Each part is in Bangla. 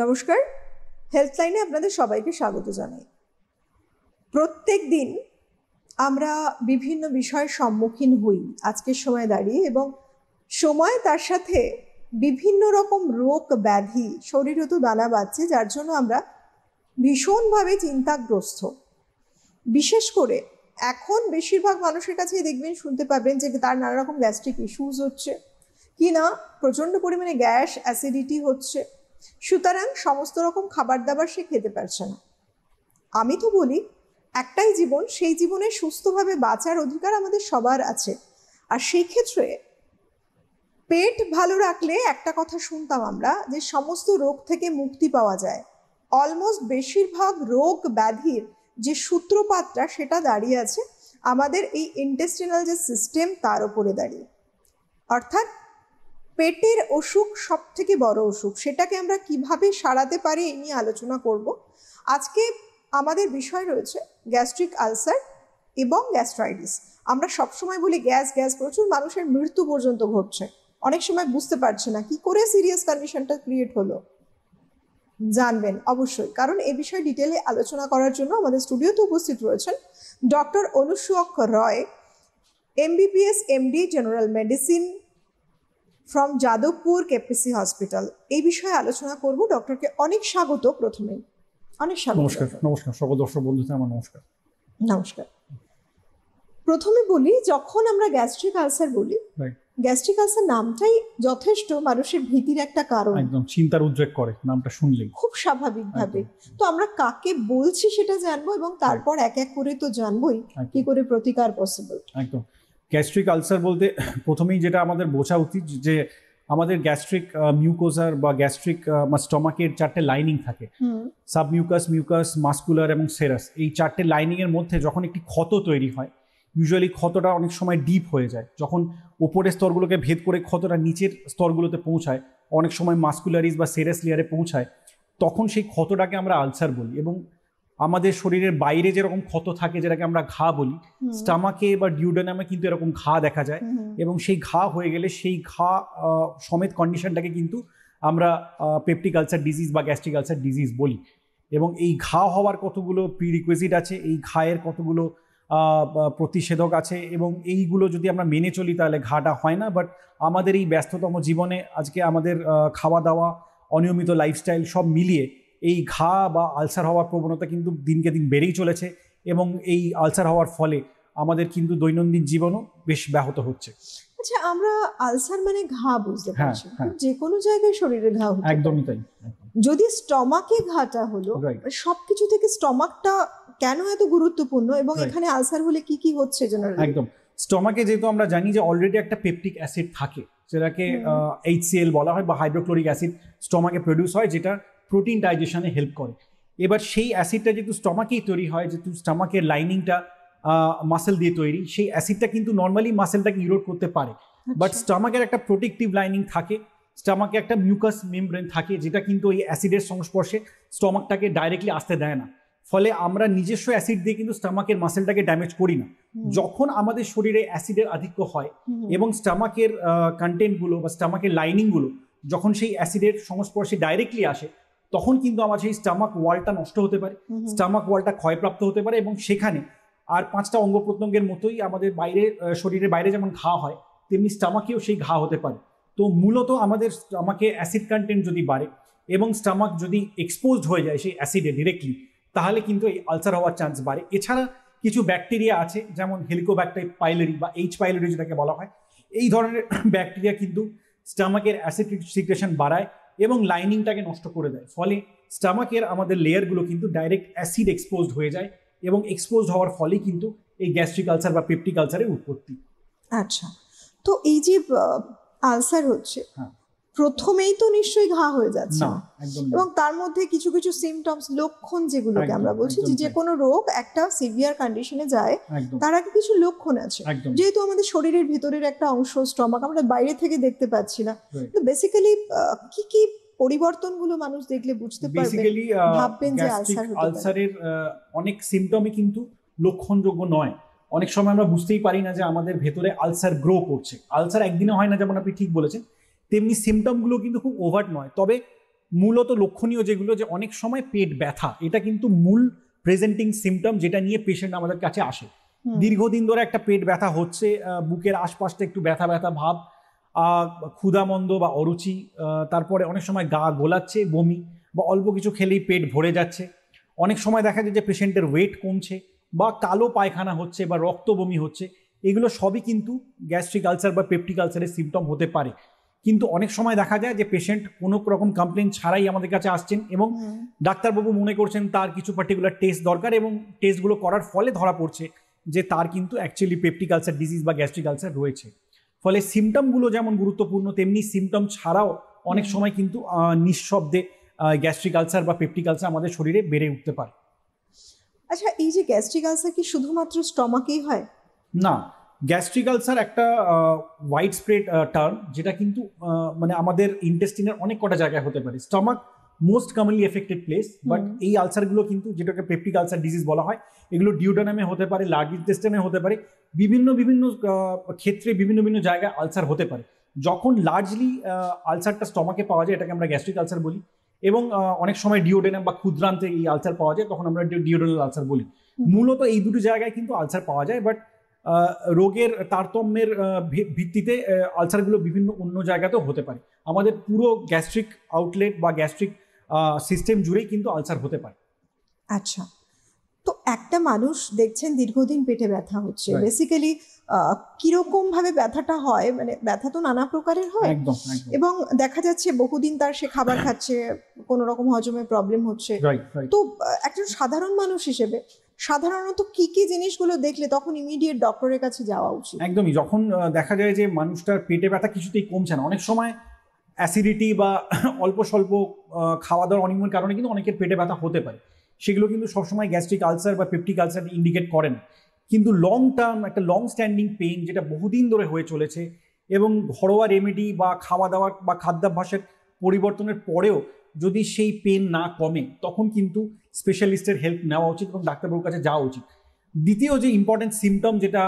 নমস্কার, হেল্পলাইনে আপনাদের সবাইকে স্বাগত জানাই। প্রত্যেক দিন আমরা বিভিন্ন বিষয়ের সম্মুখীন হই আজকের সময় দাঁড়িয়ে, এবং সময় তার সাথে বিভিন্ন রকম রোগ ব্যাধি শরীরে তো দানা বাঁধছে, যার জন্য আমরা ভীষণভাবে চিন্তাগ্রস্ত। বিশেষ করে এখন বেশিরভাগ মানুষের কাছেই দেখবেন, শুনতে পাবেন যে তার নানা রকম গ্যাস্ট্রিক ইস্যুস হচ্ছে, কি না প্রচণ্ড পরিমাণে গ্যাস অ্যাসিডিটি হচ্ছে। সুতরাং সমস্ত রকম খাবার দাবার সে খেতে পারছে না। আমি তো বলি, একটাই জীবন, সেই জীবনে সুস্থভাবে বাঁচার অধিকার আমাদের সবার আছে। আর সেই ক্ষেত্রে পেট ভালো রাখলে একটা কথা শুনতাম আমরা, যে সমস্ত রোগ থেকে মুক্তি পাওয়া যায়। অলমোস্ট বেশিরভাগ রোগ ব্যাধির যে সূত্রপাতটা, সেটা দাঁড়িয়ে আছে আমাদের এই ইন্টেস্টিনাল যে সিস্টেম, তার উপরে দাঁড়িয়ে। অর্থাৎ পেটের অসুখ সব থেকে বড় অসুখ, সেটাকে আমরা কিভাবে সারাতে পারি এই নিয়ে আলোচনা করব। আজকে আমাদের বিষয় রয়েছে গ্যাস্ট্রিক আলসার এবং গ্যাস্ট্রাইটিস। আমরা সবসময় বলি গ্যাস গ্যাস, প্রচুর মানুষের মৃত্যু পর্যন্ত ঘটছে, অনেক সময় বুঝতে পারছে না কি করে সিরিয়াস কন্ডিশনটা ক্রিয়েট হলো। জানবেন অবশ্যই, কারণ এ বিষয়ে ডিটেলে আলোচনা করার জন্য আমাদের স্টুডিওতে উপস্থিত রয়েছেন doctor Anusuyak Roy, MBBS MD general medicine from Jadavpur KPC hospital. এই বিষয়ে আলোচনা করব। ডক্টরকে অনেক স্বাগত। প্রথমেই অনেক স্বাগত। নমস্কার। নমস্কার সকল দর্শক বন্ধুদের আমার নমস্কার। নমস্কার। প্রথমে বলি, যখন আমরা গ্যাস্ট্রিক আলসার বলি, গ্যাস্ট্রিক আলসার নামটাই যথেষ্ট মানুষের ভীতির একটা কারণ, একদম চিন্তার উদ্রেক করে নামটা শুনলেই, খুব স্বাভাবিকভাবে। তো আমরা কাকে বলছি সেটা জানবো, এবং তারপর এক এক করে তো জানবোই কি করে প্রতিকার পসিবল। একদম। গ্যাস্ট্রিক আলসার বলতে প্রথমেই যেটা আমাদের বোঝা উচিত যে আমাদের গ্যাস্ট্রিক মিউকোজার বা গ্যাস্ট্রিক স্টমাকের চারটে লাইনিং থাকে, সাবমিউকাস, মিউকাস, মাসকুলার এবং সেরাস। এই চারটে লাইনিং এর মধ্যে যখন একটি ক্ষত তৈরি হয়, ইউজুয়ালি ক্ষতটা অনেক সময় ডিপ হয়ে যায়। যখন উপরের স্তরগুলোকে ভেদ করে ক্ষতটা নিচের স্তরগুলোতে পৌঁছায়, অনেক সময় মাসকুলারিস বা সেরাস লেয়ারে পৌঁছায়, তখন সেই ক্ষতটাকে আমরা আলসার বলি। এবং আমাদের শরীরের বাইরে যেরকম ক্ষত থাকে, যেটাকে আমরা ঘা বলি, স্টামাকে বা ডিউডেনামে কিন্তু এরকম ঘা দেখা যায়। এবং সেই ঘা হয়ে গেলে সেই ঘা সমেত কন্ডিশনটাকে কিন্তু আমরা পেপটিক আলসার ডিজিজ বা গ্যাস্ট্রিক আলসার ডিজিজ বলি। এবং এই ঘা হওয়ার কতগুলো প্রিরিকুইজিট আছে, এই ঘায়ের কতগুলো প্রতিষেধক আছে, এবং এইগুলো যদি আমরা মেনে চলি তাহলে ঘাটা হয় না। বাট আমাদের এই ব্যস্ততম জীবনে আজকে আমাদের খাওয়া দাওয়া, অনিয়মিত লাইফস্টাইল সব মিলিয়ে এই ঘা বা আলসার হওয়ার প্রবণতা কিন্তু দিনকে দিন বেড়েই চলেছে। এবং এই আলসার হওয়ার ফলে আমাদের কিন্তু দৈনন্দিন জীবনও বেশ ব্যাহত হচ্ছে। আচ্ছা, আমরা আলসার মানে ঘা বুঝতে পারছি, যে কোনো জায়গায় শরীরে ঘা হতে পারে। একদমই তাই। যদি স্টমাকে ঘাটা হলো, সবকিছু থেকে স্টমাকটা কেন এত গুরুত্বপূর্ণ, এবং এখানে আলসার হলে কি কি হচ্ছে জেনারেলি? একদম। স্টমাকে যেহেতু আমরা জানি যে অলরেডি একটা পেপটিক অ্যাসিড থাকে, যেটাকে HCl বলা হয়, বা হাইড্রোক্লোরিক অ্যাসিড স্টমাকে প্রডিউস হয়, যেটা প্রোটিন ডাইজেশনে হেল্প করে। এবার সেই অ্যাসিডটা যেহেতু স্টমাকেই তৈরি হয়, যেহেতু স্টমাকের লাইনিংটা মাসেল দিয়ে তৈরি, সেই অ্যাসিডটা কিন্তু নর্মালি মাসেলটাকে ইরোড করতে পারে। বাট স্টমাকের একটা প্রোটেক্টিভ লাইনিং থাকে, স্টমাকে একটা মিউকাস মেমব্রেন থাকে, যেটা কিন্তু ওই অ্যাসিডের সংস্পর্শে স্টমাকটাকে ডাইরেক্টলি আসতে দেয় না। ফলে আমরা নিজস্ব অ্যাসিড দিয়ে কিন্তু স্টমাকের মাসেলটাকে ড্যামেজ করি না। যখন আমাদের শরীরে অ্যাসিডের আধিক্য হয় এবং স্টমাকের কন্টেন্টগুলো বা স্টমাকের লাইনিংগুলো যখন সেই অ্যাসিডের সংস্পর্শে ডাইরেক্টলি আসে, তখন কিন্তু আমার সেই স্টমাক ওয়ালটা নষ্ট হতে পারে, স্টমাক ওয়ালটা ক্ষয়প্রাপ্ত হতে পারে, এবং সেখানে আর 5টা অঙ্গ প্রত্যঙ্গের মতোই আমাদের বাইরে, শরীরের বাইরে যেমন ঘা হয়, তেমনি স্টমাকেও সেই ঘা হতে পারে। তো মূলত আমাদের স্টমাকে অ্যাসিড কন্টেন্ট যদি বাড়ে এবং স্টমাক যদি এক্সপোজড হয়ে যায় সেই অ্যাসিডে ডিরেক্টলি, তাহলে কিন্তু এই আলসার হওয়ার চান্স বাড়ে। এছাড়া কিছু ব্যাকটেরিয়া আছে, যেমন হেলিকোব্যাক্টার পাইলোরি বা H. পাইলোরি যেটাকে বলা হয়, এই ধরনের ব্যাকটেরিয়া কিন্তু স্টমাকের অ্যাসিড সিক্রেশন বাড়ায় এবং লাইনিংটাকে নষ্ট করে দেয়। ফলে স্টমাকের আমাদের লেয়ারগুলো কিন্তু ডাইরেক্ট অ্যাসিড এক্সপোজড হয়ে যায়, এবং এক্সপোজড হওয়ার ফলে কিন্তু এই গ্যাস্ট্রিক আলসার বা পেপটিক আলসারের উৎপত্তি। আচ্ছা, তো এই যে আলসার হচ্ছে, প্রথমেই তো নিশ্চয়ই ঘা হয়ে যাচ্ছে না, এবং তার মধ্যে কিছু কিছু সিমটমস, লক্ষণ যেগুলোকে আমরা বলছি, যে কোনো রোগ একটা সিভিয়ার কন্ডিশনে যায়, তার আগে কিছু লক্ষণ আছে। যেহেতু আমাদের শরীরের ভিতরের একটা অংশ স্টমাক, আমরা বাইরে থেকে দেখতে পাচ্ছি না, তো বেসিক্যালি কি কি পরিবর্তনগুলো মানুষ দেখলে বুঝতে পারবে, ভাববেন যে আলসার হতে পারে? আলসারের অনেক সিমটমই কিন্তু লক্ষণযোগ্য নয়। অনেক সময় আমরা বুঝতেই পারি না যে আমাদের ভেতরে আলসার গ্রো করছে। আলসার একদিনে হয় না, যেমন আপনি ঠিক বলেছেন, তেমনি সিমটমগুলো কিন্তু খুব ওভার্ট নয়। তবে মূলত লক্ষণীয় যেগুলো, যে অনেক সময় পেট ব্যথা, এটা কিন্তু মূল প্রেজেন্টিং সিমটম যেটা নিয়ে পেশেন্ট আমাদের কাছে আসে। দীর্ঘদিন ধরে একটা পেট ব্যথা হচ্ছে, বুকের আশপাশটা একটু ব্যথা ব্যথা ভাব, ক্ষুধামন্দ বা অরুচি, তারপরে অনেক সময় গা গোলাচ্ছে, বমি বা অল্প কিছু খেলেই পেট ভরে যাচ্ছে। অনেক সময় দেখা যায় যে পেশেন্টের ওয়েট কমছে বা কালো পায়খানা হচ্ছে বা রক্ত বমি হচ্ছে। এগুলো সবই কিন্তু গ্যাস্ট্রিক আলসার বা পেপটিক আলসারের সিমটম হতে পারে। কিন্তু অনেক সময় দেখা যায় যে পেশেন্ট কোনো রকম কমপ্লেন ছাড়াই আমাদের কাছে আসছেন এবং ডাক্তারবাবু মনে করছেন তার কিছু পার্টিকুলার টেস্ট দরকার, এবং টেস্টগুলো করার ফলে ধরা পড়ছে যে তার কিন্তু অ্যাকচুয়ালি পেপটিক আলসার ডিজিজ বা গ্যাস্ট্রিক আলসার রয়েছে। ফলে সিমটমগুলো যেমন গুরুত্বপূর্ণ, তেমনি সিমটম ছাড়াও অনেক সময় কিন্তু নিঃশব্দে গ্যাস্ট্রিক আলসার বা পেপটিক আলসার আমাদের শরীরে বেড়ে উঠতে পারে। আচ্ছা, এই যে গ্যাস্ট্রিক আলসার কি শুধুমাত্র স্টমাকেই হয়? না, গ্যাস্ট্রিক আলসার একটা ওয়াইড স্প্রেড টার্ম, যেটা কিন্তু মানে আমাদের ইন্টেস্টিনের অনেক কটা জায়গায় হতে পারে। Stomach most commonly affected place, but এই আলসারগুলো কিন্তু, যেটাকে পেপটিক আলসার ডিজিজ বলা হয়, এগুলো ডিউডেনামে হতে পারে, লার্জ ইন্টেস্টাইনে হতে পারে, বিভিন্ন বিভিন্ন ক্ষেত্রে বিভিন্ন বিভিন্ন জায়গায় আলসার হতে পারে। যখন লার্জলি আলসারটা স্টমাকে পাওয়া যায়, এটাকে আমরা গ্যাস্ট্রিক আলসার বলি, এবং অনেক সময় ডিওডেনাম বা ক্ষুদ্রান্তে এই আলসার পাওয়া যায়, তখন আমরা ডিওডেনাল আলসার বলি। মূলত এই দুটো জায়গায় কিন্তু আলসার পাওয়া যায়, বাট রোগের তারতম্যের ভিত্তিতে আলসারগুলো বিভিন্ন অন্য জায়গাতেও হতে পারে। আমাদের পুরো গ্যাস্ট্রিক আউটলেট বা গ্যাস্ট্রিক সিস্টেম জুড়েই কিন্তু আলসার হতে পারে। আচ্ছা, তো একটা মানুষ দেখছেন দীর্ঘদিন পেটে ব্যথা হচ্ছে, Right. বেসিক্যালি কিরকম ভাবে ব্যথাটা হয়? মানে ব্যথা তো নানা প্রকারের হয়, একদম একদম। এবং দেখা যাচ্ছে বহুদিন তার সে খাবার খাচ্ছে, কোনো রকম হজমের প্রবলেম হচ্ছে। Right right. তো একজন সাধারণ মানুষ হিসেবে সাধারণত কি কি জিনিসগুলো দেখলে তখন ইমিডিয়েট ডক্টরের কাছে যাওয়া উচিত? একদমই, যখন দেখা যায় যে মানুষটার পেটে ব্যথা কিছুতেই কমছে না, অনেক সময় অ্যাসিডিটি বা অল্প স্বল্প খাওয়া দাওয়ার অনিয়মের কারণে কিন্তু অনেকের পেটে ব্যথা হতে পারে। সেগুলো কিন্তু সবসময় গ্যাস্ট্রিক আলসার বা পেপটিক আলসার ইন্ডিকেট করে না। কিন্তু লং টার্ম একটা লং স্ট্যান্ডিং পেইন, যেটা বহুদিন ধরে হয়ে চলেছে, এবং ঘরোয়া রেমেডি বা খাওয়া দাওয়ার বা খাদ্যাভ্যাসের পরিবর্তনের পরেও যদি সেই পেন না কমে, তখন কিন্তু স্পেশালিস্টের হেল্প নেওয়া উচিত এবং ডাক্তারবাবুর কাছে যাওয়া উচিত। দ্বিতীয় যে ইম্পর্টেন্ট সিমটম যেটা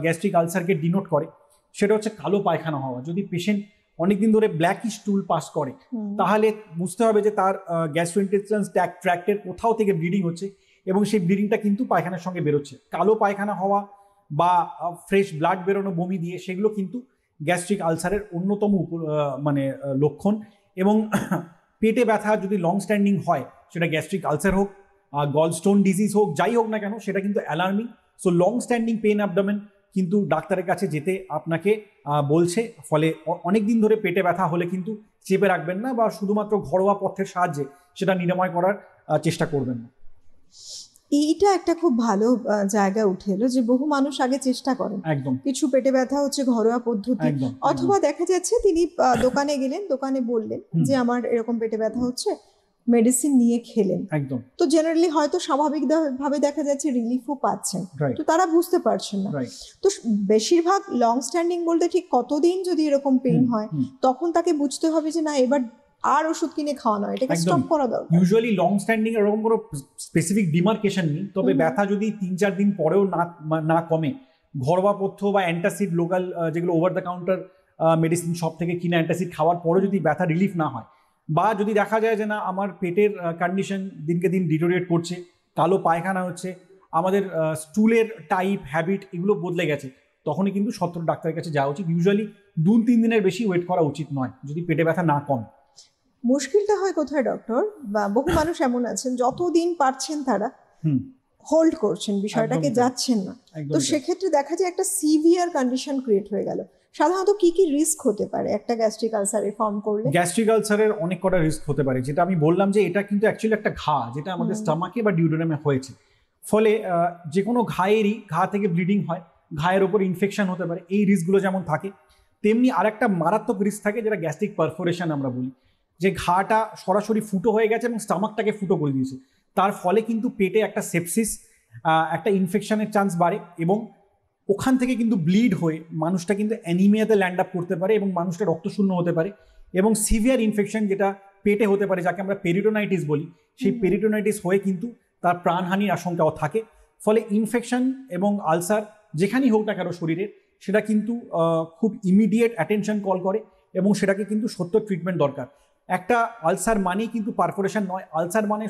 গ্যাস্ট্রিক আলসারকে ডিনোট করে, সেটা হচ্ছে কালো পায়খানা হওয়া। যদি পেশেন্ট অনেকদিন ধরে ব্ল্যাকিশ স্টুল পাস করে, তাহলে বুঝতে হবে যে তার গ্যাস্ট্রোইন্টেস্টাইনাল ট্র্যাক্টের কোথাও থেকে ব্লিডিং হচ্ছে, এবং সেই ব্লিডিংটা কিন্তু পায়খানার সঙ্গে বেরোচ্ছে। কালো পায়খানা হওয়া বা ফ্রেশ ব্লাড বেরোনো বমি দিয়ে, সেগুলো কিন্তু গ্যাস্ট্রিক আলসারের অন্যতম মানে লক্ষণ। এবং পেটে ব্যথা যদি লং স্ট্যান্ডিং হয়, সেটা গ্যাস্ট্রিক আলসার হোক, গলস্টোন ডিজিজ হোক, যাই হোক না কেন, সেটা কিন্তু alarming. So long standing pain abdomen কিন্তু ডাক্তারের কাছে যেতে আপনাকে বলছে। ফলে অনেক দিন ধরে পেটে ব্যথা হলে কিন্তু চেপে রাখবেন না, বা শুধুমাত্র ঘরোয়া পথ্যের সাহায্যে সেটা নিরাময় করার চেষ্টা করবেন না। এইটা একটা খুব ভালো জায়গা উঠে এলো যে বহু মানুষ আগে চেষ্টা করেন, একদম কিছু পেটে ব্যথা হচ্ছে ঘরোয়া পদ্ধতি, একদম। অথবা দেখা যাচ্ছে তিনি দোকানে গেলেন, দোকানে বললেন যে আমার এরকম পেটে ব্যথা হচ্ছে, মেডিসিন নিয়ে খেলেন। একদম তো জেনারেলি হয়তো স্বাভাবিক ভাবে দেখা যাচ্ছে রিলিফও পাচ্ছেন, Right. তো তারা বুঝতে পারছেন না। রাইট। তো বেশিরভাগ লং স্ট্যান্ডিং বলতে ঠিক কতদিন যদি এরকম পেইন হয়, তখন তাকে বুঝতে হবে যে না, এবার আর ওষুধ কিনে খাওয়া নয়, এটাকে একদম। স্টপ করা দরকার। ইউজুয়ালি লং স্ট্যান্ডিং এরকম কোনো স্পেসিফিক ডিমার্কেশন নেই, তবে ব্যথা যদি 3-4 দিন পরেও না কমে, ঘরোয়া পথ্য বা অ্যান্টাসিড লোকাল যেগুলো over the counter medicine shop থেকে কিনা অ্যান্টাসিড খাওয়ার পরেও যদি ব্যথা রিলিফ না হয়, বা যদি দেখা যায় যে না আমার পেটের কন্ডিশন দিনকে দিন ডিটোরিয়েট করছে, কালো পায়খানা হচ্ছে, আমাদের স্টুলের টাইপ হ্যাবিট এগুলো বদলে গেছে, তখনই কিন্তু সত্তর ডাক্তারের কাছে যাওয়া উচিত। ইউজুয়ালি 2-3 দিনের বেশি ওয়েট করা উচিত নয় যদি পেটে ব্যথা না কমে। মুশকিলটা হয় কোথায় ডক্টর? বা বহু মানুষ এমন আছেন যতদিন পারছেন তারা হোল্ড করছেন, বিষয়টাকে একদমই তাই। যাচ্ছেন না। তো একদম সেক্ষেত্রে দেখা যায় একটা সিভিয়ার কন্ডিশন ক্রিয়েট হয়ে গেল। সাধারণত কি কি রিস্ক হতে পারে একটা গ্যাস্ট্রিক আলসারে ফর্ম করলে? গ্যাস্ট্রিক আলসারের অনেক কটা রিস্ক হতে পারে, যেটা আমি বললাম যে এটা কিন্তু অ্যাকচুয়ালি একটা ঘা, যেটা আমাদের স্টমাকে বা ডিউডেনামে হয়েছে। ফলে যে কোনো ঘা থেকে ব্লিডিং হয়, ঘায়ের ওপর ইনফেকশন হতে পারে, এই রিস্কগুলো যেমন থাকে, তেমনি আরেকটা মারাত্মক রিস্ক থাকে যেটা গ্যাস্ট্রিক পারফোরেশন আমরা বলি, যে ঘাটা সরাসরি ফুটো হয়ে গেছে এবং স্টমাকটাকে ফুটো করে দিয়েছে। তার ফলে কিন্তু পেটে একটা সেপসিস, একটা ইনফেকশনের চান্স বাড়ে, এবং ওখান থেকে কিন্তু ব্লিড হয়ে মানুষটা কিন্তু অ্যানিমিয়াতে ল্যান্ড আপ করতে পারে, এবং মানুষটা রক্তশূন্য হতে পারে, এবং সিভিয়ার ইনফেকশন যেটা পেটে হতে পারে, যাকে আমরা পেরিটোনাইটিস বলি, সেই পেরিটোনাইটিস হয়ে কিন্তু তার প্রাণহানির আশঙ্কাও থাকে। ফলে ইনফেকশন এবং আলসার যেখানেই হোক না কেন শরীরের, সেটা কিন্তু খুব ইমিডিয়েট অ্যাটেনশন কল করে, এবং সেটাকে কিন্তু সত্য ট্রিটমেন্ট দরকার। একটা আলসার মানেই কিন্তু পারফোরেশন নয়, আলসার মানে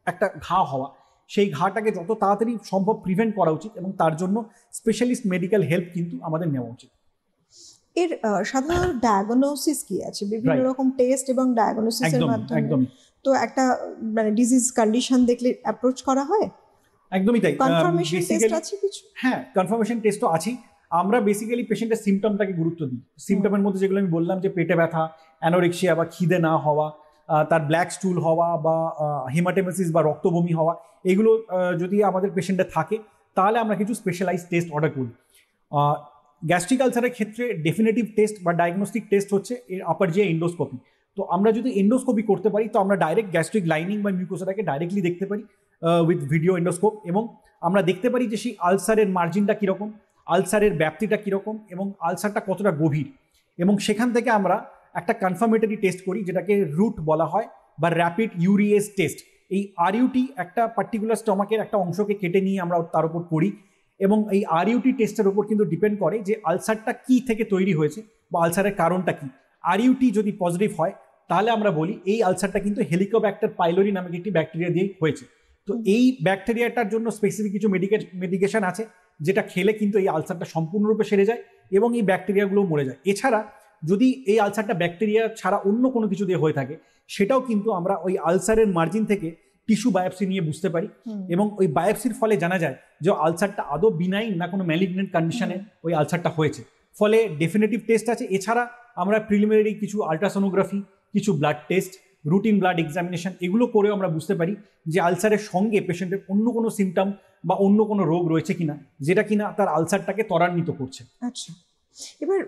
একটা ঘা হওয়া। সেই ঘাটাকে যত তাড়াতাড়ি সম্ভব প্রিভেন্ট করা উচিত এবং তার জন্য স্পেশালিস্ট মেডিকেল হেল্প কিন্তু আমাদের নেওয়া উচিত। এর সাধারণত ডায়াগনোসিস কি আছে? বিভিন্ন রকম টেস্ট এবং ডায়াগনোসিসের মাধ্যমে একদমই তো একটা মানে ডিজিজ কন্ডিশন দেখলে অ্যাপ্রোচ করা হয়। একদমই তাই। কনফার্মেশন টেস্ট আছে কিছু? হ্যাঁ, কনফার্মেশন টেস্টও আছে। আমরা বেসিক্যালি পেশেন্টের সিমটমটাকে গুরুত্ব দিই। সিমটমের মধ্যে যেগুলো আমি বললাম যে পেটে ব্যথা, অ্যানোরেক্সিয়া বা খিদে না হওয়া, তার ব্ল্যাক স্টুল হওয়া বা হেমাটেমেসিস বা রক্তবমি হওয়া, এগুলো যদি আমাদের পেশেন্টের থাকে তাহলে আমরা কিছু স্পেশালাইজ টেস্ট অর্ডার করি। গ্যাস্ট্রিক আলসারের ক্ষেত্রে ডেফিনেটিভ টেস্ট বা ডায়াগনস্টিক টেস্ট হচ্ছে এর আপার জিআই এন্ডোস্কোপি। তো আমরা যদি এন্ডোস্কোপি করতে পারি তো আমরা ডাইরেক্ট গ্যাস্ট্রিক লাইনিং বা মিউকোসাটাকে ডাইরেক্টলি দেখতে পারি উইথ ভিডিও এন্ডোস্কোপ, এবং আমরা দেখতে পারি যে সেই আলসারের মার্জিনটা কীরকম, আলসারের ব্যাপ্তিটা কীরকম এবং আলসারটা কতটা গভীর, এবং সেখান থেকে আমরা একটা কনফার্মেটরি টেস্ট করি যেটাকে রুট বলা হয় বা র্যাপিড ইউরিয়েজ টেস্ট। এই আরইউটি একটা পার্টিকুলার স্টমাকের একটা অংশকে কেটে নিয়ে আমরা তার উপর করি, এবং এই আরইউটি টেস্টের উপর কিন্তু ডিপেন্ড করে যে আলসারটা কি থেকে তৈরি হয়েছে বা আলসারের কারণটা কি। আরইউটি যদি পজিটিভ হয় তাহলে আমরা বলি এই আলসারটা কিন্তু হেলিকোব্যাক্টার পাইলোরি নামক একটি ব্যাকটেরিয়া দিয়ে হয়েছে। তো এই ব্যাকটেরিয়াটার জন্য স্পেসিফিক কিছু মেডিকেশন আছে যেটা খেলে কিন্তু এই আলসারটা সম্পূর্ণরূপে সেরে যায় এবং এই ব্যাকটেরিয়াগুলো মরে যায়। এছাড়া যদি এই আলসারটা ব্যাকটেরিয়া ছাড়া অন্য কোনো কিছু দিয়ে হয়ে থাকে সেটাও কিন্তু আমরা ওই আলসারের মার্জিন থেকে টিস্যু বায়োপসি নিয়ে বুঝতে পারি, এবং ওই বায়োপসির ফলে জানা যায় যে আলসারটা আদৌ বিনাইন না কোনো ম্যালিগনেন্ট কন্ডিশনে ওই আলসারটা হয়েছে। ফলে ডেফিনেটিভ টেস্ট আছে। এছাড়া আমরা প্রিলিমিনারি কিছু আলট্রাসোনোগ্রাফি, কিছু blood test, routine blood examination এগুলো করেও আমরা বুঝতে পারি যে আলসারের সঙ্গে পেশেন্টের অন্য কোনো সিমটম বা অন্য কোনো রোগ রয়েছে কিনা যেটা কিনা তার আলসারটাকে ত্বরান্বিত করছে। আচ্ছা, এবার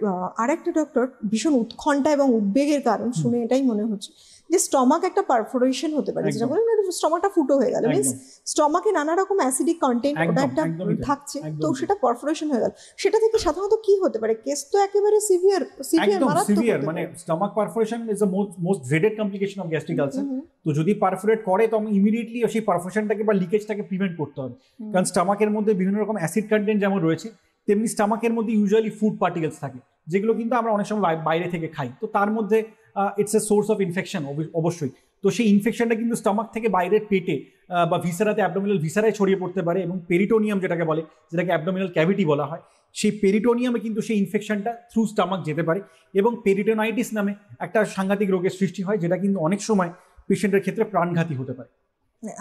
আরেকটা ডক্টর ভীষণ উৎকণ্ঠা এবং উদ্বেগের কারণ শুনে এটাই মনে হচ্ছে যে স্টমাক একটা পারফোরেশন হতে পারে, যেটা বলেন স্টমাকটা ফুটো হয়ে গেল, মিন্স স্টমাকে নানা রকম অ্যাসিডিক কন্টেন্ট ওটা একটা থাকছে, তো সেটা পারফোরেশন হয়ে গেল। সেটা থেকে সাধারণত কি হতে পারে? কেস তো একেবারে সিভিয়ার মানে stomach perforation is the most dreaded complication of gastric ulcer. তো যদি পারফোরেট করে তো ইমিডিয়েটলি সেই পারফোরেশনটাকে বা লিকেজটাকে প্রিভেন্ট করতে হবে, কারণ স্টমাকের মধ্যে বিভিন্ন রকম অ্যাসিড কন্টেন্ট যেমন রয়েছে তেমনি স্টমাকের মধ্যে ইউজুয়ালি ফুড পার্টিকেলস থাকে যেগুলো কিন্তু আমরা অনেক সময় বাইরে থেকে খাই। তো তার মধ্যে it's a source of infection অবশ্যই। তো সেই ইনফেকশনটা কিন্তু স্টমাক থেকে বাইরের পেটে বা ভিসারাতে, অ্যাবডোমিনাল ভিসারায় ছড়িয়ে পড়তে পারে, এবং পেরিটোনিয়াম যেটাকে বলে, যেটাকে অ্যাবডোমিনাল ক্যাভিটি বলা হয়, সেই পেরিটোনিয়ামে কিন্তু সেই ইনফেকশনটা থ্রু স্টমাক যেতে পারে এবং পেরিটোনাইটিস নামে একটা সাংঘাতিক রোগের সৃষ্টি হয় যেটা কিন্তু অনেক সময় পেশেন্টের ক্ষেত্রে প্রাণঘাতী হতে পারে।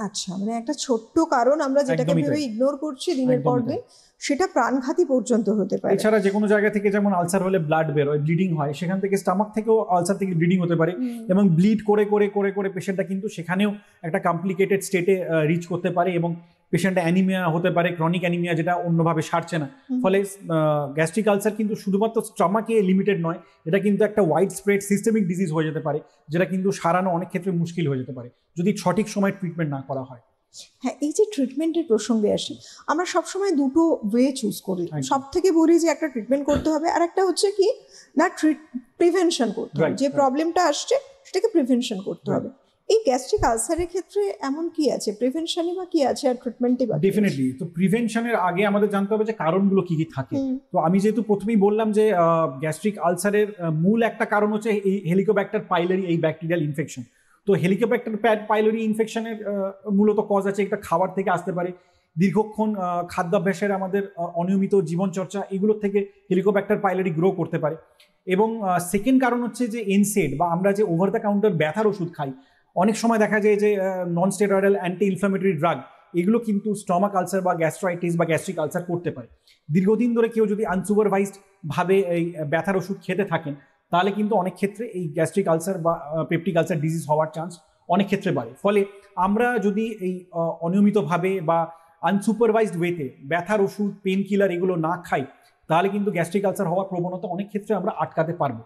আচ্ছা, মানে একটা ছোট্ট কারণ আমরা যেটাকে ভেবে ইগনোর করছি দিনের পর দিন সেটা প্রাণঘাতী পর্যন্ত হতে পারে। এছাড়া যে কোনো জায়গা থেকে যেমন আলসার হলে ব্লাড বের হয়, ব্লিডিং হয়, সেখান থেকে স্টমাক থেকেও আলসার থেকে ব্লিডিং হতে পারে এবং ব্লিড করে করে করে করে পেশেন্টটা কিন্তু সেখানেও একটা কমপ্লিকেটেড স্টেটে রিচ করতে পারে এবং পেশেন্টটা অ্যানিমিয়া হতে পারে, ক্রনিক অ্যানিমিয়া, যেটা অন্যভাবে সারছে না। ফলে গ্যাস্ট্রিক আলসার কিন্তু শুধুমাত্র স্টমাকে লিমিটেড নয়, এটা কিন্তু একটা ওয়াইড স্প্রেড সিস্টেমিক ডিজিজ হয়ে যেতে পারে, যেটা কিন্তু সারানো অনেক ক্ষেত্রে মুশকিল হয়ে যেতে পারে যদি সঠিক সময় ট্রিটমেন্ট না করা হয়। হ্যাঁ, এই যে ট্রিটমেন্টের প্রসঙ্গে আসি, আমরা সবসময় দুটো ওয়ে চুজ করি। সব থেকে বলি যে একটা ট্রিটমেন্ট করতে হবে, আর একটা হচ্ছে কি না প্রিভেনশন করতে হবে, যে প্রবলেমটা আসছে সেটাকে প্রিভেনশন করতে হবে। এই গ্যাস্ট্রিক আলসারের ক্ষেত্রে এমন কি আছে, প্রিভেনশনই বা কি আছে আর ট্রিটমেন্টই বা? ডেফিনেটলি, তো প্রিভেনশনের আগে আমাদের জানতে হবে যে কারণগুলো কি কি থাকে। তো আমি যেহেতু প্রথমেই বললাম যে গ্যাস্ট্রিক আলসারের মূল একটা কারণ হচ্ছে এই হেলিকোব্যাক্টার পাইলোরি, এই ব্যাকটেরিয়াল ইনফেকশন। তো হেলিকোব্যাক্টার পাইলোরি ইনফেকশনের মূলত কজ আছে, একটা খাবার থেকে আসতে পারে, দীর্ঘক্ষণ খাদ্যাভ্যাসের আমাদের অনিয়মিত জীবনচর্চা, এগুলোর থেকে হেলিকোব্যাক্টার পাইলোরি গ্রো করতে পারে। এবং সেকেন্ড কারণ হচ্ছে যে এনসেড বা আমরা যে ওভার দ্য কাউন্টার ব্যথার ওষুধ খাই, অনেক সময় দেখা যায় যে non steroidal anti inflammatory drug, এগুলো কিন্তু স্টমাক আলসার বা গ্যাস্ট্রাইটিস বা গ্যাস্ট্রিক আলসার করতে পারে। দীর্ঘদিন ধরে কেউ যদি আনসুপারভাইজড ভাবে এই ব্যথার ওষুধ খেতে থাকেন তাহলে কিন্তু অনেক ক্ষেত্রে এই গ্যাস্ট্রিক আলসার বা পেপটিক আলসার ডিজিজ হওয়ার চান্স অনেক ক্ষেত্রে বাড়ে। ফলে আমরা যদি এই অনিয়মিতভাবে বা আনসুপারভাইজড ওয়েতে ব্যথার ওষুধ, পেন কিলার এগুলো না খাই তাহলে কিন্তু গ্যাস্ট্রিক আলসার হওয়ার প্রবণতা অনেক ক্ষেত্রে আমরা আটকাতে পারবো।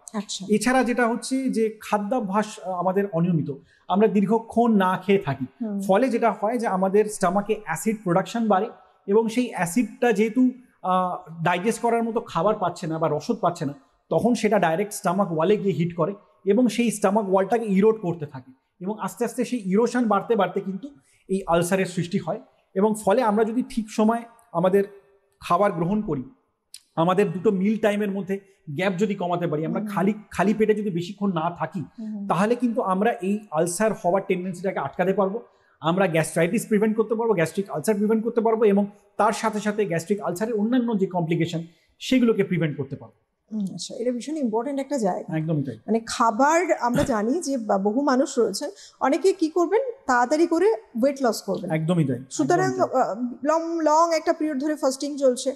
এছাড়া যেটা হচ্ছে যে খাদ্যাভ্যাস আমাদের অনিয়মিত, আমরা দীর্ঘক্ষণ না খেয়ে থাকি, ফলে যেটা হয় যে আমাদের স্টমাকে অ্যাসিড প্রোডাকশন বাড়ে এবং সেই অ্যাসিডটা যেহেতু ডাইজেস্ট করার মতো খাবার পাচ্ছে না বা রসদ পাচ্ছে না, তখন সেটা ডাইরেক্ট স্টমাক ওয়ালে গিয়ে হিট করে এবং সেই স্টমাক ওয়ালটাকে ইরোড করতে থাকে এবং আস্তে আস্তে সেই ইরোশন বাড়তে বাড়তে কিন্তু এই আলসারের সৃষ্টি হয়। এবং ফলে আমরা যদি ঠিক সময় আমাদের খাবার গ্রহণ করি আমাদের দুটো মিল টাইমের মধ্যে গ্যাপ যদি কমাতে পারি, আমরা খালি পেটে যদি বেশিক্ষণ না থাকি, তাহলে কিন্তু আমরা এই আলসার হওয়ার টেন্ডেন্সিটাকে আটকাতে পারবো, আমরা গ্যাস্ট্রাইটিস প্রিভেন্ট করতে পারবো, গ্যাস্ট্রিক আলসার প্রিভেন্ট করতে পারবো, এবং তার সাথে সাথে গ্যাস্ট্রিক আলসারের অন্যান্য যে কমপ্লিকেশন সেগুলোকে প্রিভেন্ট করতে পারবো। আচ্ছা, এটা ভীষণ ইম্পর্টেন্ট একটা জায়গা। একদমই তাই। মানে খাবার, আমরা জানি যে বহু মানুষ রয়েছেন, অনেকে কি করবেন, তাড়াতাড়ি করে ওয়েট লস করবেন। একদমই তাই। সুতরাং লং একটা পিরিয়ড ধরে ফাস্টিং চলছে,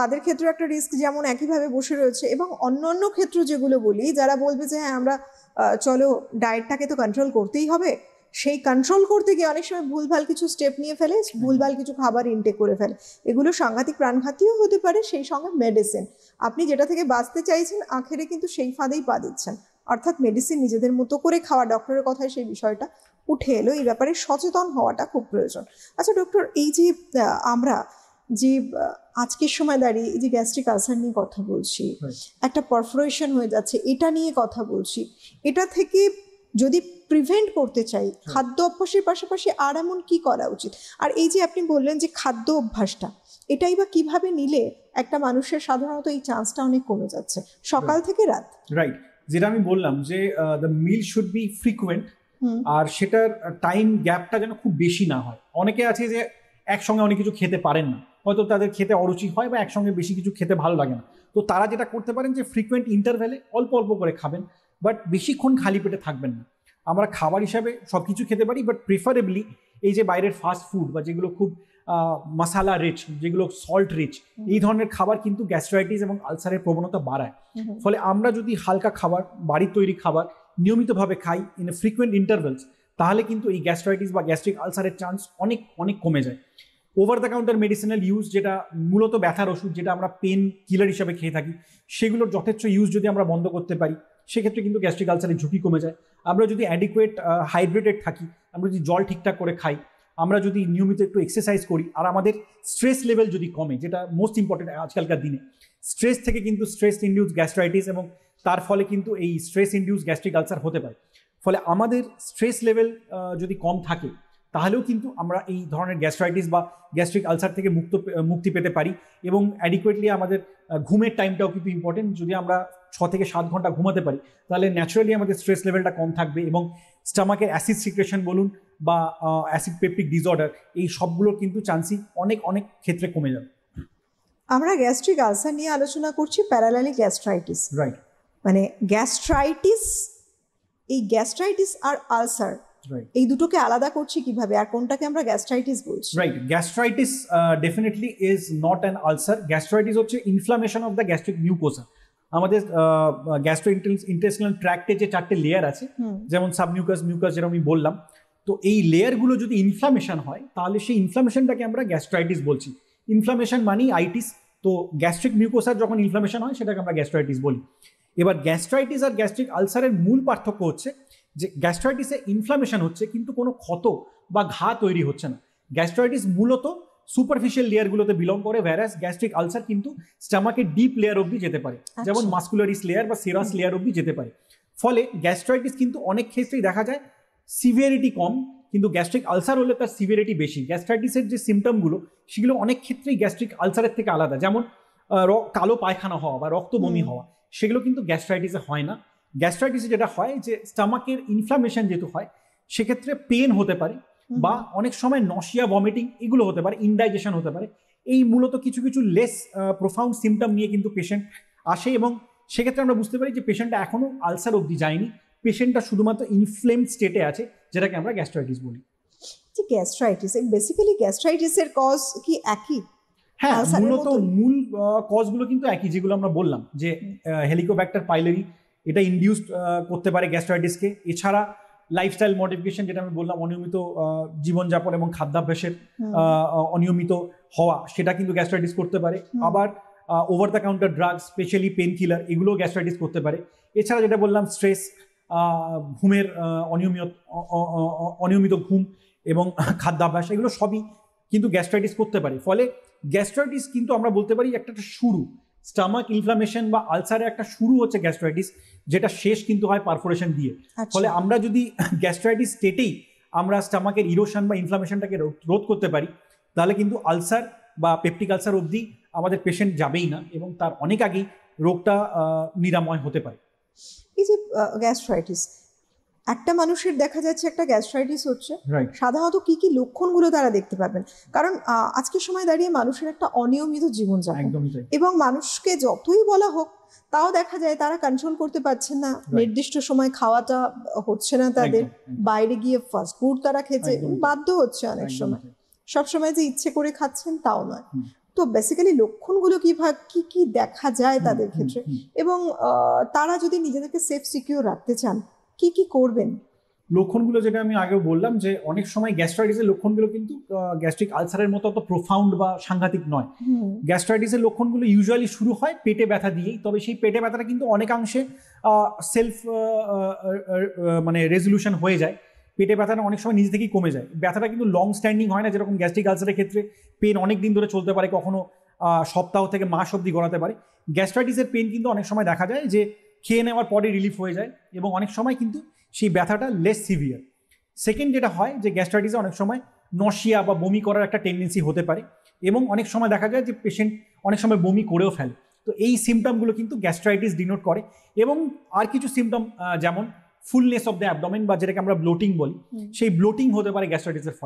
তাদের ক্ষেত্রে একটা রিস্ক যেমন একইভাবে বসে রয়েছে। এবং অন্য ক্ষেত্র যেগুলো বলি, যারা বলবে যে হ্যাঁ আমরা চলো ডায়েটটাকে তো কন্ট্রোল করতেই হবে, সেই কন্ট্রোল করতে গিয়ে অনেক সময় ভুলভাল কিছু স্টেপ নিয়ে ফেলে, ভুলভাল কিছু খাবার ইনটেক করে ফেলে, এগুলো সাংঘাতিক প্রাণঘাতীও হতে পারে। সেই সঙ্গে মেডিসিন, আপনি যেটা থেকে বাঁচতে চাইছেন আখেরে কিন্তু সেই ফাঁদেই পা দিচ্ছেন, অর্থাৎ মেডিসিন নিজেদের মতো করে খাওয়া। ডক্টরের কথায় সেই বিষয়টা উঠে এলো, এই ব্যাপারে সচেতন হওয়াটা খুব প্রয়োজন। আচ্ছা ডক্টর, এই যে আমরা যে আজকের সময় দাঁড়িয়ে এই যে গ্যাস্ট্রিক আলসার নিয়ে কথা বলছি, একটা পারফোরেশন হয়ে যাচ্ছে, এটা নিয়ে কথা বলছি, এটা থেকে যদি প্রিভেন্ট করতে চাই, খাদ্য অভ্যাসের পাশাপাশি আর এমন কি করা উচিত? আর এই যে আপনি বললেন যে খাদ্য অভ্যাসটা, এটাই বা কিভাবে নিলে একটা মানুষের সাধারণত এই চান্সটা অনেক কমে যাচ্ছে সকাল থেকে রাত? রাইট, যেটা আমি বললাম যে the meal should be frequent, আর সেটার টাইম গ্যাপটা যেন খুব বেশি না হয়। অনেকে আছে যে একসঙ্গে অনেক কিছু খেতে পারেন না, হয়তো তাদের খেতে অরুচি হয় বা একসঙ্গে বেশি কিছু খেতে ভালো লাগে না, তো তারা যেটা করতে পারেন যে ফ্রিকুয়েন্ট ইন্টারভ্যালে অল্প অল্প করে খাবেন, বাট বেশিক্ষণ খালি পেটে থাকবেন না। আমরা খাবার হিসাবে সব কিছু খেতে পারি, বাট প্রেফারেবলি এই যে বাইরের ফাস্ট ফুড বা যেগুলো খুব মশালা রিচ, যেগুলো সল্ট রিচ, এই ধরনের খাবার কিন্তু গ্যাস্ট্রাইটিস এবং আলসারের প্রবণতা বাড়ায়। ফলে আমরা যদি হালকা খাবার, বাড়ির তৈরি খাবার নিয়মিতভাবে খাই ইন এ ফ্রিকুয়েন্ট ইন্টারভেলস, তাহলে কিন্তু এই গ্যাস্ট্রাইটিস বা গ্যাস্ট্রিক আলসারের চান্স অনেক অনেক কমে যায়। Over the counter medicinal use, যেটা মূলত ব্যথার ওষুধ, যেটা আমরা পেন কিলার হিসাবে খেয়ে থাকি, সেগুলোর যথেচ্ছ ইউজ যদি আমরা বন্ধ করতে পারি, সেক্ষেত্রে কিন্তু গ্যাস্ট্রিক আলসারের ঝুঁকি কমে যায়। আমরা যদি অ্যাডিকুয়েট হাইড্রেটেড থাকি, আমরা যদি জল ঠিকঠাক করে খাই, আমরা যদি নিয়মিত একটু এক্সারসাইজ করি, আর আমাদের স্ট্রেস লেভেল যদি কমে, যেটা মোস্ট ইম্পর্টেন্ট আজকালকার দিনে, স্ট্রেস থেকে কিন্তু স্ট্রেস ইনডিউস গ্যাস্ট্রাইটিস এবং তার ফলে কিন্তু এই স্ট্রেস ইনডিউস গ্যাস্ট্রিক আলসার হতে পারে। ফলে আমাদের স্ট্রেস লেভেল যদি কম থাকে, তাহলেও কিন্তু আমরা এই ধরনের গ্যাস্ট্রাইটিস বা গ্যাস্ট্রিক আলসার থেকে মুক্তি পেতে পারি। এবং অ্যাডিকুয়েটলি আমাদের ঘুমের টাইমটাও কিন্তু ইম্পর্টেন্ট। যদি আমরা 6 থেকে 7 ঘন্টা ঘুমাতে পারি, তাহলে ন্যাচারালি আমাদের স্ট্রেস লেভেলটা কম থাকবে, এবং স্টমাকের অ্যাসিড সিক্রেশন বলুন বা অ্যাসিড পেপটিক ডিসঅর্ডার, এই সবগুলোর কিন্তু চান্সই অনেক অনেক ক্ষেত্রে কমে যাবে। আমরা গ্যাস্ট্রিক আলসার নিয়ে আলোচনা করছি, প্যারালালি গ্যাস্ট্রাইটিস। রাইট, মানে গ্যাস্ট্রাইটিস, এই গ্যাস্ট্রাইটিস আর আলসার, এই দুটোকে আলাদা করছি কিভাবে, আর কোনটাকে আমরা গ্যাস্ট্রাইটিস বলছি? Right, gastritis definitely is not an ulcer. Gastritis হচ্ছে inflammation of the gastric mucosa. আমাদের গ্যাস্ট্রো ইন্টেস্টিনাল ট্র্যাক্টে যে 4টে লেয়ার আছে, যেমন সাবমিউকাস, মিউকাস, যেটা আমি বললাম, তো এই লেয়ারগুলো যদি ইনফ্লামেশন হয়, তাহলে সেই ইনফ্লামেশনটাকে আমরা গ্যাস্ট্রাইটিস বলছি। ইনফ্লামেশন মানেই আইটিস, তো গ্যাস্ট্রিক মিউকোসার যখন ইনফ্লামেশন হয়, সেটাকে আমরা গ্যাস্ট্রাইটিস বলি। এবার গ্যাস্ট্রাইটিস আর গ্যাস্ট্রিক আলসারের মূল পার্থক্য হচ্ছে যে গ্যাস্ট্রাইটিসে ইনফ্লামেশন হচ্ছে কিন্তু কোনো ক্ষত বা ঘা তৈরি হচ্ছে না। গ্যাস্ট্রাইটিস মূলত সুপারফিশিয়াল লেয়ারগুলোতে বিলং করে, ভ্যারাস গ্যাস্ট্রিক আলসার কিন্তু স্টমাকের ডিপ লেয়ার অবধি যেতে পারে, যেমন মাসকুলারিস লেয়ার বা সেরাস লেয়ার অবধি যেতে পারে। ফলে গ্যাস্ট্রাইটিস কিন্তু অনেক ক্ষেত্রেই দেখা যায় সিভিয়ারিটি কম, কিন্তু গ্যাস্ট্রিক আলসার হলে তার সিভিয়ারিটি বেশি। গ্যাস্ট্রাইটিসের যে সিমটমগুলো, সেগুলো অনেক ক্ষেত্রেই গ্যাস্ট্রিক আলসারের থেকে আলাদা, যেমন কালো পায়খানা হওয়া বা রক্ত বমি হওয়া, সেগুলো কিন্তু গ্যাস্ট্রাইটিসে হয় না। গ্যাস্ট্রাইটিসে যেটা হয় যে স্টমাকের ইনফ্লামেশন যেহেতু হয়, সেক্ষেত্রে পেন হতে পারে, বা অনেক সময় নশিয়া, ভমিটিং, এগুলো হতে পারে, ইনডাইজেশন হতে পারে। এই মূলত কিছু কিছু লেস প্রোফাউন্ড সিমটম নিয়ে কিন্তু পেশেন্ট আসে, এবং সেক্ষেত্রে আমরা বুঝতে পারি যে পেশেন্টটা এখনো আলসার অবধি যায়নি, পেশেন্টটা শুধুমাত্র ইনফ্লেমড স্টেটে আছে, যেটাকে আমরা গ্যাস্ট্রাইটিস বলি। যে গ্যাস্ট্রাইটিস, বেসিক্যালি গ্যাস্ট্রাইটিসের কজ কি একই? হ্যাঁ, মূলত মূল কজগুলো কিন্তু একই, যেগুলো আমরা বললাম যে হেলিকোব্যাক্টার পাইলোরি, এটা ইনডিউস করতে পারে গ্যাস্ট্রাইটিসকে। এছাড়া লাইফস্টাইল মডিফিকেশন, যেটা আমি বললাম, অনিয়মিত জীবনযাপন এবং খাদ্যাভ্যাসের অনিয়মিত হওয়া, সেটা কিন্তু গ্যাস্ট্রাইটিস করতে পারে। আবার over the counter drugs, specially pain killer, এগুলো গ্যাস্ট্রাইটিস করতে পারে। এছাড়া যেটা বললাম, স্ট্রেস, ঘুমের অনিয়মিত ঘুম এবং খাদ্যাভ্যাস, এগুলো সবই কিন্তু গ্যাস্ট্রাইটিস করতে পারে। ফলে গ্যাস্ট্রাইটিস কিন্তু আমরা বলতে পারি একটা শুরু, স্টমাক ইনফ্লামেশন বা আলসারের একটা শুরু হচ্ছে গ্যাস্ট্রাইটিস, যেটা শেষ কিন্তু হয় পারফোরেশন দিয়ে। ফলে আমরা যদি গ্যাস্ট্রাইটিস স্টেটেই আমরা স্টমাকের ইরোশন বা ইনফ্লামেশনটাকে রোধ করতে পারি, তাহলে কিন্তু আলসার বা পেপটিক আলসার অবধি আমাদের পেশেন্ট যাবেই না এবং তার অনেক আগেই রোগটা নিরাময় হতে পারে। এই যে গ্যাস্ট্রাইটিস, একটা মানুষের দেখা যাচ্ছে একটা গ্যাস্ট্রাইটিস হচ্ছে, সাধারণত কি কি লক্ষণগুলো তারা দেখতে পাবেন? কারণ আজকের সময় দাঁড়িয়ে মানুষের একটা অনিয়মিত জীবনযাপন, এবং মানুষকে যতই বলা হোক তাও দেখা যায় তারা কন্ট্রোল করতে পারছেন না, নির্দিষ্ট সময় খাওয়াটা হচ্ছে না তাদের, বাইরে গিয়ে ফাস্ট ফুড তারা খেতে বাধ্য হচ্ছে অনেক সময়, সবসময় যে ইচ্ছে করে খাচ্ছেন তাও নয়। তো বেসিক্যালি লক্ষণগুলো কি কি দেখা যায় তাদের ক্ষেত্রে, এবং তারা যদি নিজেদেরকে সেফ সিকিউর রাখতে চান কি কি করবেন? লক্ষণগুলো যেটা আমি আগেও বললাম যে অনেক সময় গ্যাস্ট্রাইটিসের লক্ষণগুলো কিন্তু গ্যাস্ট্রিক আলসারের মতো অত প্রোফাউন্ড বা সাংঘাতিক নয়। গ্যাস্ট্রাইটিসের লক্ষণগুলো ইউজুয়ালি শুরু হয় পেটে ব্যথা দিয়েই, তবে সেই পেটে ব্যথাটা কিন্তু অনেকাংশে সেলফ মানে রেজলিউশন হয়ে যায়। পেটে ব্যথাটা অনেক সময় নিজে থেকেই কমে যায়। ব্যথাটা কিন্তু লং স্ট্যান্ডিং হয় না, যেরকম গ্যাস্ট্রিক আলসারের ক্ষেত্রে পেন অনেক দিন ধরে চলতে পারে, কখনো সপ্তাহ থেকে মাস অবধি গড়াতে পারে। গ্যাস্ট্রাইটিসের পেন কিন্তু অনেক সময় দেখা যায় যে খেয়ে নেওয়ার পরে রিলিফ হয়ে যায়, এবং অনেক সময় কিন্তু সেই ব্যথাটা লেস সিভিয়ার। সেকেন্ড যেটা হয় যে গ্যাস্ট্রাইটিসে অনেক সময় নশিয়া বা বমি করার একটা টেন্ডেন্সি হতে পারে, এবং অনেক সময় দেখা যায় যে পেশেন্ট অনেক সময় বমি করেও ফেলে। তো এই সিমটমগুলো কিন্তু গ্যাস্ট্রাইটিস ডিনোট করে। এবং আর কিছু সিমটম যেমন ফুলনেস অফ দ্য অ্যাবডোমেন বা যেটাকে আমরা ব্লোটিং বলি, সেই ব্লোটিং হতে পারে গ্যাস্ট্রাইটিসের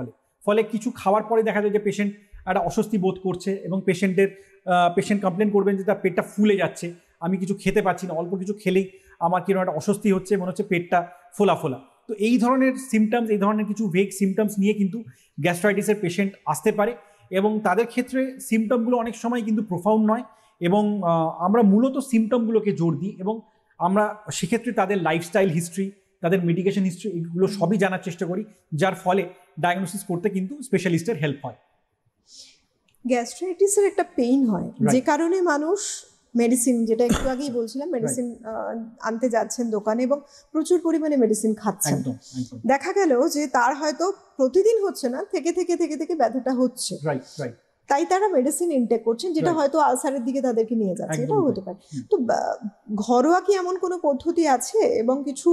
ফলে কিছু খাওয়ার পরে দেখা যায় যে পেশেন্ট একটা অস্বস্তি বোধ করছে, এবং পেশেন্ট কমপ্লেন করবেন যে তার পেটটা ফুলে যাচ্ছে, আমি কিছু খেতে পারছি না, অল্প কিছু খেলেই আমার কিরকম একটা অস্বস্তি হচ্ছে, মনে হচ্ছে পেটটা ফোলা ফোলা। তো এই ধরনের সিমটমস, এই ধরনের কিছু ভেগ সিমটমস নিয়ে কিন্তু গ্যাস্ট্রাইটিসের পেশেন্ট আসতে পারে, এবং তাদের ক্ষেত্রে সিমটমগুলো অনেক সময় কিন্তু প্রোফাউন্ড নয়, এবং আমরা মূলত সিমটমগুলোকে জোর দিই, এবং আমরা সেক্ষেত্রে তাদের লাইফস্টাইল হিস্ট্রি, তাদের মেডিকেশন হিস্ট্রি, এগুলো সবই জানার চেষ্টা করি, যার ফলে ডায়াগনোসিস করতে কিন্তু স্পেশালিস্টের হেল্প হয়। গ্যাস্ট্রাইটিসের একটা পেইন হয়, যে কারণে মানুষ মেডিসিন, যেটা একটু আগেই বলছিলাম, মেডিসিন আনতে যাচ্ছেন দোকানে এবং প্রচুর পরিমাণে মেডিসিন খাচ্ছেন। দেখা গেল যে তার হয়তো প্রতিদিন হচ্ছে না, থেকে থেকে থেকে থেকে ব্যথাটা হচ্ছে, তাই তারা মেডিসিন ইনটেক করছেন, যেটা হয়তো আলসারের দিকে তাদেরকে নিয়ে যাচ্ছে, এটাও হতে পারে। তো ঘরোয়া কি এমন কোনো পদ্ধতি আছে, এবং কিছু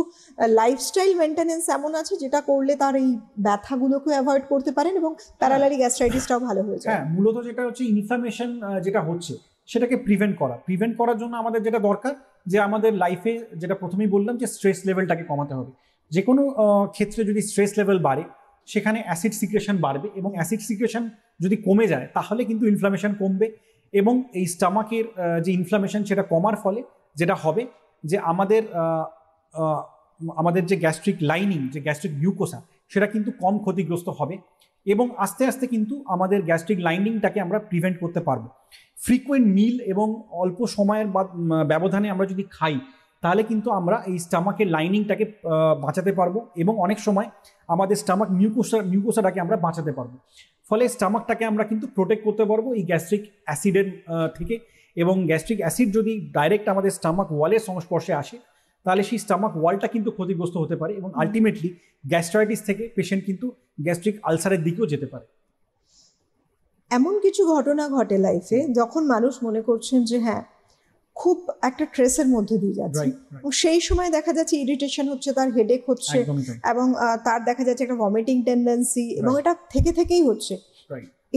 লাইফস্টাইল মেনটেনেন্স এমন আছে যেটা করলে তার এই ব্যথাগুলোকে অ্যাভয়েড করতে পারেন এবং প্যারালারি গ্যাস্ট্রাইটিসটাও ভালো হয়ে যায়? হ্যাঁ, মূলত যেটা হচ্ছে ইনফ্লামেশন যেটা হচ্ছে সেটাকে প্রিভেন্ট করার জন্য আমাদের যেটা দরকার, যে আমাদের লাইফে যেটা প্রথমেই বললাম যে স্ট্রেস লেভেলটাকে কমাতে হবে। যে কোনো ক্ষেত্রে যদি স্ট্রেস লেভেল বাড়ে, সেখানে অ্যাসিড সিক্রেশন বাড়বে, এবং অ্যাসিড সিক্রেশন যদি কমে যায় তাহলে কিন্তু ইনফ্লামেশন কমবে, এবং এই স্টামাকের যে ইনফ্লামেশন সেটা কমার ফলে যেটা হবে যে আমাদের যে গ্যাস্ট্রিক লাইনিং, যে গ্যাস্ট্রিক মিউকোসা, সেটা কিন্তু কম ক্ষতিগ্রস্ত হবে, এবং আস্তে আস্তে কিন্তু আমাদের গ্যাস্ট্রিক লাইনিংটাকে আমরা প্রিভেন্ট করতে পারবো। ফ্রিকুয়েন্ট মিল এবং অল্প সময়ের ব্যবধানে আমরা যদি খাই, তাহলে কিন্তু আমরা এই স্টামাকের লাইনিংটাকে বাঁচাতে পারবো, এবং অনেক সময় আমাদের স্টামাক মিউকোসাটাকে আমরা বাঁচাতে পারবো। ফলে স্টামাকটাকে আমরা কিন্তু প্রোটেক্ট করতে পারবো এই গ্যাস্ট্রিক অ্যাসিডের থেকে, এবং গ্যাস্ট্রিক অ্যাসিড যদি ডাইরেক্ট আমাদের স্টামাক ওয়ালের সংস্পর্শে আসে, তাহলে সেই স্টামাক ওয়ালটা কিন্তু ক্ষতিগ্রস্ত হতে পারে, এবং আলটিমেটলি গ্যাস্ট্রাইটিস থেকে পেশেন্ট কিন্তু গ্যাস্ট্রিক আলসারের দিকেও যেতে পারে। এমন কিছু ঘটনা ঘটে লাইফে যখন মানুষ মনে করছেন যে হ্যাঁ, খুব একটা স্ট্রেসের মধ্যে দিয়ে যাচ্ছে, এবং সেই সময় দেখা যাচ্ছে ইরিটেশন হচ্ছে, তার হেডেক হচ্ছে, এবং তার দেখা যাচ্ছে একটা ভমিটিং টেন্ডেন্সি, এবং এটা থেকেই হচ্ছে।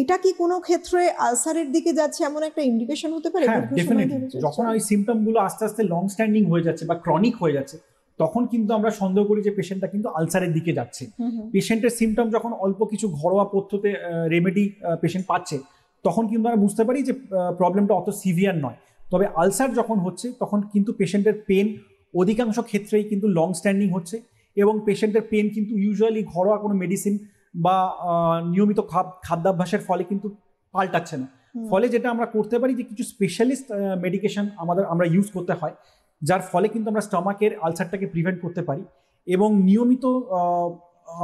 এটা কি কোনো ক্ষেত্রে আলসারের দিকে যাচ্ছে এমন একটা ইন্ডিকেশন হতে পারে? হ্যাঁ, ডেফিনেটলি। যখন ওই সিমটমগুলো আস্তে আস্তে লং স্ট্যান্ডিং হয়ে যাচ্ছে বা ক্রনিক হয়ে যাচ্ছে, তখন কিন্তু আমরা সন্দেহ করি যে পেশেন্টটা কিন্তু আলসারের দিকে যাচ্ছে। পেশেন্টের সিমটম যখন অল্প কিছু ঘরোয়া পদ্ধতিতে রেমেডি পেশেন্ট পাচ্ছে, তখন কিন্তু আমরা বুঝতে পারি যে প্রবলেমটা অত সিভিয়ার নয়। তবে আলসার যখন হচ্ছে, তখন কিন্তু পেশেন্টের পেন অধিকাংশ ক্ষেত্রেই কিন্তু লং স্ট্যান্ডিং হচ্ছে, এবং পেশেন্টের পেন কিন্তু ইউজুয়ালি ঘরোয়া কোনো মেডিসিন বা নিয়মিত খাদ্যাভ্যাসের ফলে কিন্তু পাল্টাচ্ছে না। ফলে যেটা আমরা করতে পারি যে কিছু স্পেশালিস্ট মেডিকেশন আমরা ইউজ করতে হয়, যার ফলে কিন্তু আমরা স্টমাকের আলসারটাকে প্রিভেন্ট করতে পারি, এবং নিয়মিত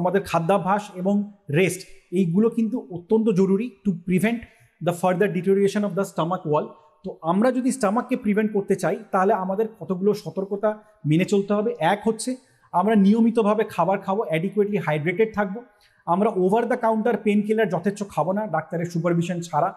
আমাদের খাদ্যাভ্যাস এবং রেস্ট, এইগুলো কিন্তু অত্যন্ত জরুরি to prevent the further deterioration of the stomach wall. তো আমরা যদি স্টমাককে প্রিভেন্ট করতে চাই, তাহলে আমাদের কতগুলো সতর্কতা মেনে চলতে হবে। এক হচ্ছে, আমরা নিয়মিতভাবে খাবার খাবো, অ্যাডিকুয়েটলি হাইড্রেটেড থাকবো। আমরা over the counter painkiller যথেচ্ছ খাবো না ডাক্তারের সুপারভিশন ছাড়া।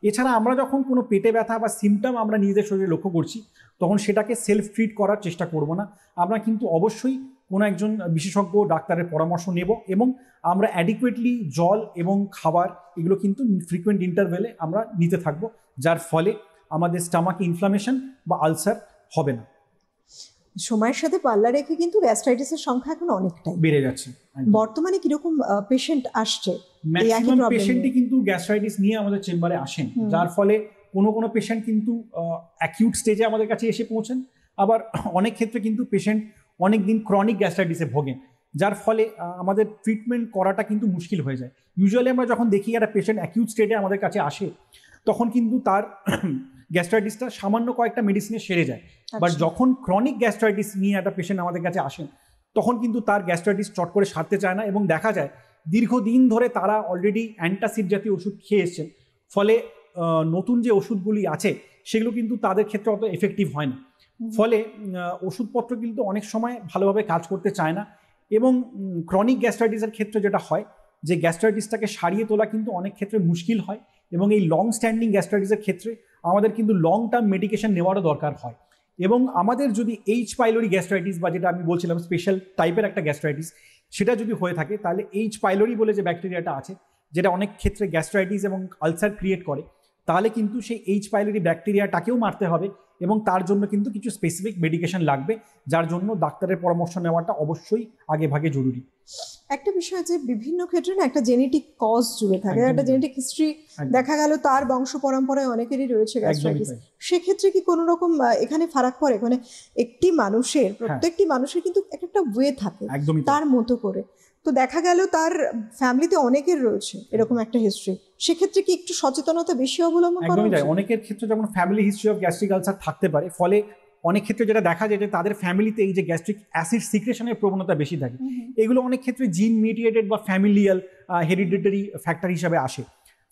এছাড়া আমরা যখন কোনো পেটে ব্যথা বা সিমটম আমরা নিজেদের শরীরে লক্ষ্য করছি, তখন সেটাকে সেলফ ট্রিট করার চেষ্টা করব না। আমরা কিন্তু অবশ্যই কোনো একজন বিশেষজ্ঞ ডাক্তারের পরামর্শ নেব এবং আমরা অ্যাডিকুয়েটলি জল এবং খাবার এগুলো কিন্তু ফ্রিকোয়েন্ট ইন্টারভেলে আমরা নিতে থাকবো, যার ফলে আমাদের স্টামাকে ইনফ্লামেশন বা আলসার হবে না। সময়ের সাথে পাল্লা রেখে কিন্তু গ্যাস্ট্রাইটিসের সংখ্যা এখন অনেকটাই বেড়ে যাচ্ছে। বর্তমানে কিরকম পেশেন্ট আসছে? ম্যাক্সিমাম পেশেন্টই কিন্তু গ্যাস্ট্রাইটিস নিয়ে আমাদের চেম্বারে আসেন, যার ফলে কোনো পেশেন্ট কিন্তু অ্যাকিউট স্টেজে আমাদের কাছে এসে পৌঁছেন, আবার অনেক ক্ষেত্রে কিন্তু পেশেন্ট অনেক দিন ক্রনিক গ্যাস্ট্রাইটিসে ভোগেন, যার ফলে আমাদের ট্রিটমেন্ট করাটা কিন্তু মুশকিল হয়ে যায়। ইউজুয়ালি আমরা যখন দেখি একটা পেশেন্ট অ্যাকিউট স্টেজে আমাদের কাছে আসে, তখন কিন্তু তার গ্যাস্ট্রাইটিসটা সামান্য কয়েকটা মেডিসিনে সেরে যায়। বাট যখন ক্রনিক গ্যাস্ট্রাইটিস নিয়ে একটা পেশেন্ট আমাদের কাছে আসেন, তখন কিন্তু তার গ্যাস্ট্রাইটিস চট করে সারতে চায় না, এবং দেখা যায় দীর্ঘদিন ধরে তারা অলরেডি অ্যান্টাসিড জাতীয় ওষুধ খেয়ে এসছেন, ফলে নতুন যে ওষুধগুলি আছে সেগুলো কিন্তু তাদের ক্ষেত্রে অত এফেক্টিভ হয় না। ফলে ওষুধপত্র কিন্তু অনেক সময় ভালোভাবে কাজ করতে চায় না, এবং ক্রনিক গ্যাস্ট্রাইটিসের ক্ষেত্রে যেটা হয় যে গ্যাস্ট্রাইটিসটাকে সারিয়ে তোলা কিন্তু অনেক ক্ষেত্রে মুশকিল হয়, এবং এই লং স্ট্যান্ডিং গ্যাস্ট্রাইটিসের ক্ষেত্রে আমাদের কিন্তু লং টার্ম মেডিকেশন নেওয়ারও দরকার হয়। এবং আমাদের যদি এইচ পাইলোরি গ্যাস্ট্রাইটিস বা যেটা আমি বলছিলাম স্পেশাল টাইপের একটা গ্যাস্ট্রাইটিস, সেটা যদি হয়ে থাকে, তাহলে এইচ পাইলোরি বলে যে ব্যাকটেরিয়াটা আছে, যেটা অনেক ক্ষেত্রে গ্যাস্ট্রাইটিস এবং আলসার ক্রিয়েট করে, তাহলে কিন্তু সেই এইচ পাইলোরি ব্যাকটেরিয়াটাকেও মারতে হবে, এবং তার জন্য কিন্তু কিছু স্পেসিফিক মেডিকেশন লাগবে, যার জন্য ডাক্তারের পরামর্শ নেওয়াটা অবশ্যই আগে ভাগে জরুরি। একটা বিষয় যে বিভিন্ন ক্ষেত্রে না একটা জেনেটিক কজ জুড়ে থাকে, একটা জেনেটিক হিস্ট্রি দেখা গেল তার বংশ পরম্পরায় অনেকেরই রয়েছে গ্যাস্ট্রাইটিস, সেক্ষেত্রে কি কোনো রকম এখানে ফারাক পড়ে? মানে একটি মানুষের প্রত্যেকটি মানুষের কিন্তু একটা ওয়ে থাকে তার মতো করে, তো দেখা গেল তার ফ্যামিলিতে অনেকের রয়েছে এরকম একটা হিস্ট্রি, সেক্ষেত্রে কি একটু সচেতনতা বেশি অবলম্বন করা উচিত? অনেকের ক্ষেত্রে যেমন family history of gastric ulcer থাকতে পারে, ফলে অনেক ক্ষেত্রে যেটা দেখা যায় যে তাদের ফ্যামিলিতে এই যে গ্যাস্ট্রিক অ্যাসিড সিক্রেশনের প্রবণতা বেশি থাকে, এগুলো অনেক ক্ষেত্রে জিন মিডিয়েটেড বা ফ্যামিলিয়াল হেরিডিটারি ফ্যাক্টর হিসাবে আসে।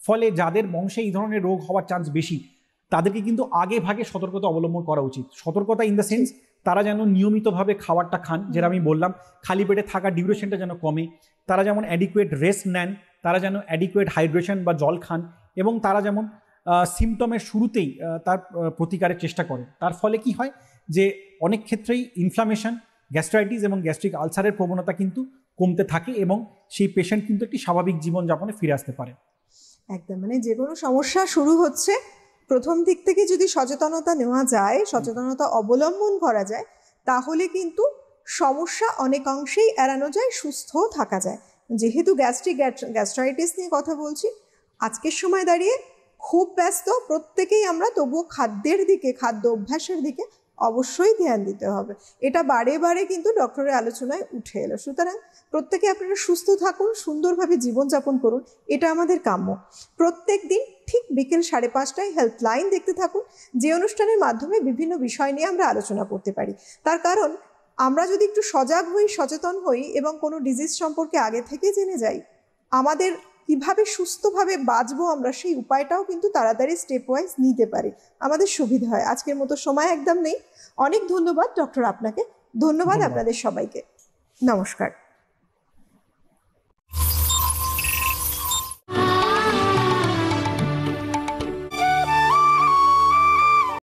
ফলে যাদের বংশে এই ধরনের রোগ হওয়ার চান্স বেশি, তাদেরকে কিন্তু আগে ভাগে সতর্কতা অবলম্বন করা উচিত। সতর্কতা ইন দ্য সেন্স, তারা যেন নিয়মিতভাবে খাবারটা খান, যেটা আমি বললাম, খালি পেটে থাকা ডিউরেশনটা যেন কমে, তারা যেমন অ্যাডিকুয়েট রেস্ট নেন, তারা যেন অ্যাডিকুয়েট হাইড্রেশন বা জল খান, এবং তারা যেমন সিমটমের শুরুতেই তার প্রতিকারের চেষ্টা করে। তার ফলে কি হয় যে অনেক ক্ষেত্রেই ইনফ্লামেশন, গ্যাস্ট্রাইটিস এবং গ্যাস্ট্রিক আলসারের প্রবণতা কিন্তু কমতে থাকে, এবং সেই পেশেন্ট কিন্তু একটি স্বাভাবিক জীবনযাপনে ফিরে আসতে পারে। একদম, মানে যে কোনো সমস্যা শুরু হচ্ছে প্রথম দিক থেকে যদি সচেতনতা নেওয়া যায়, সচেতনতা অবলম্বন করা যায়, তাহলে কিন্তু সমস্যা অনেকাংশেই এড়ানো যায়, সুস্থও থাকা যায়। যেহেতু গ্যাস্ট্রাইটিস নিয়ে কথা বলছি, আজকের সময় দাঁড়িয়ে খুব ব্যস্ত প্রত্যেকেই আমরা, তবুও খাদ্যের দিকে, খাদ্য অভ্যাসের দিকে অবশ্যই ধ্যান দিতে হবে। এটা বারে বারে কিন্তু ডক্টরের আলোচনায় উঠে এলো। সুতরাং প্রত্যেকে আপনারা সুস্থ থাকুন, সুন্দরভাবে জীবনযাপন করুন, এটা আমাদের কাম্য। প্রত্যেক দিন ঠিক বিকেল 5:30টায় হেল্পলাইন দেখতে থাকুন, যে অনুষ্ঠানের মাধ্যমে বিভিন্ন বিষয় নিয়ে আমরা আলোচনা করতে পারি। তার কারণ আমরা যদি একটু সজাগ হই, সচেতন হই এবং কোনো ডিজিজ সম্পর্কে আগে থেকে জেনে যাই, আমাদের কিভাবে সুস্থভাবে বাঁচবো আমরা সেই উপায়টাও কিন্তু তাড়াতাড়ি স্টেপ ওয়াইজ নিতে পারি, আমাদের সুবিধা হয়। আজকের মতো সময় একদম নেই। অনেক ধন্যবাদ ডক্টর আপনাকে, ধন্যবাদ আপনাদের সবাইকে, নমস্কার।